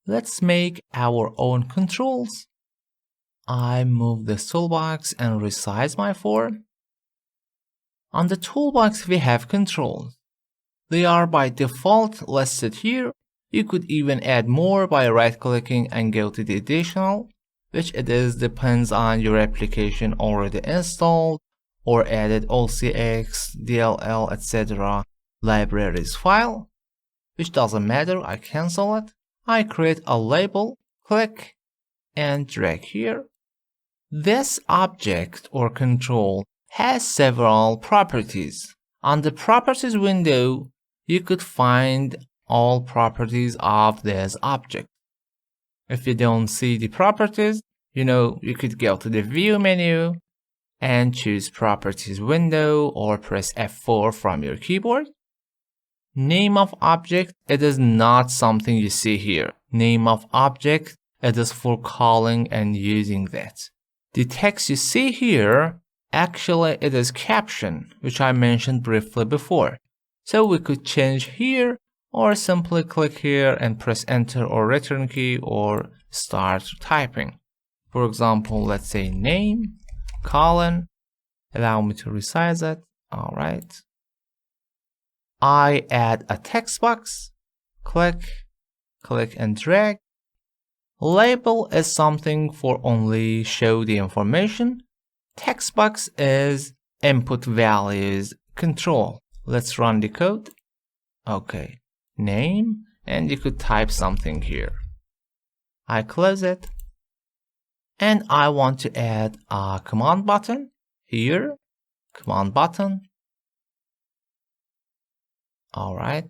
Let's make our own controls. I move the toolbox and resize my form. On the toolbox we have controls. They are by default listed here. You could even add more by right-clicking and go to the additional, which it is depends on your application already installed or added OCX, DLL, etc. libraries file, which doesn't matter. I cancel it. I create a label, click and drag here. This object or control has several properties. On the properties window, you could find all properties of this object. If you don't see the properties, you could go to the view menu and choose properties window or press F4 from your keyboard. Name of object, it is not something you see here. Name of object, it is for calling and using that. The text you see here, actually it is caption, which I mentioned briefly before. So we could change here or simply click here and press enter or return key or start typing. For example, let's say name, colon, allow me to resize it. All right. I add a text box, click and drag. Label is something for only show the information. Text box is input values control. Let's run the code. Okay, name, and you could type something here. I close it. And I want to add a command button here, command button. All right,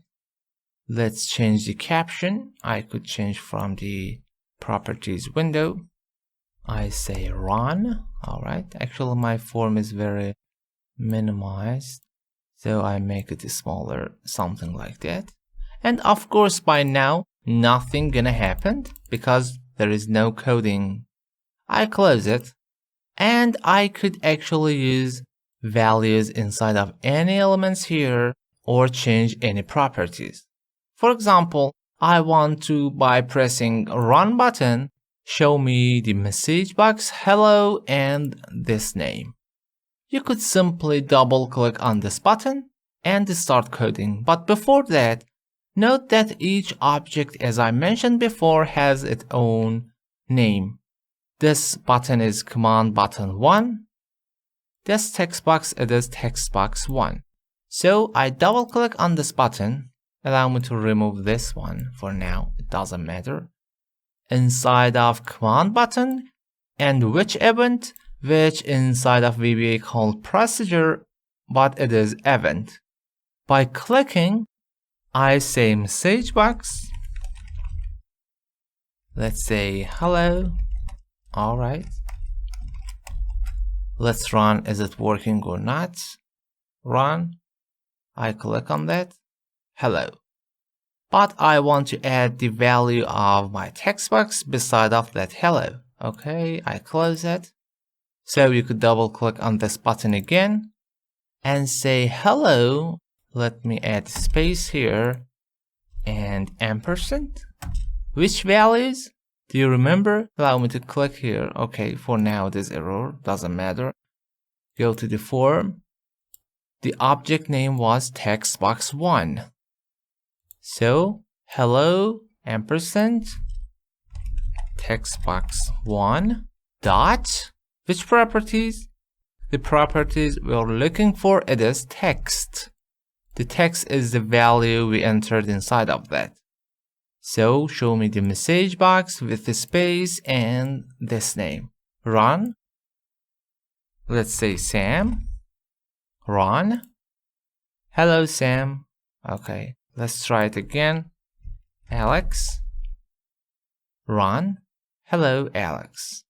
let's change the caption. I could change from the properties window. I say run. All right, actually my form is very minimized, so I make it smaller, something like that. And of course by now nothing gonna happen because there is no coding. I close it, and I could actually use values inside of any elements here or change any properties. For example, I want to, by pressing run button, show me the message box hello and this name. You could simply double click on this button and start coding. But before that, note that each object, as I mentioned before, has its own name. This button is command button 1. This text box, it is text box 1. So I double click on this button. Allow me to remove this one for now. It doesn't matter. Inside of command button and which event, which inside of VBA called procedure, but it is event. By clicking, I say message box. Let's say hello. All right. Let's run. Is it working or not? Run. I click on that. Hello. But I want to add the value of my text box beside of that hello. Okay, I close it. So you could double click on this button again and say hello. Let me add space here and ampersand. Which values? Do you remember? Allow me to click here. Okay, for now this error doesn't matter. Go to the form. The object name was textbox1. So hello ampersand textbox1 dot which properties? The properties we're looking for, it is text. The text is the value we entered inside of that. So show me the message box with the space and this name. Run. Let's say Sam. Run. Hello Sam. Okay, let's try it again. Alex. Run. Hello Alex.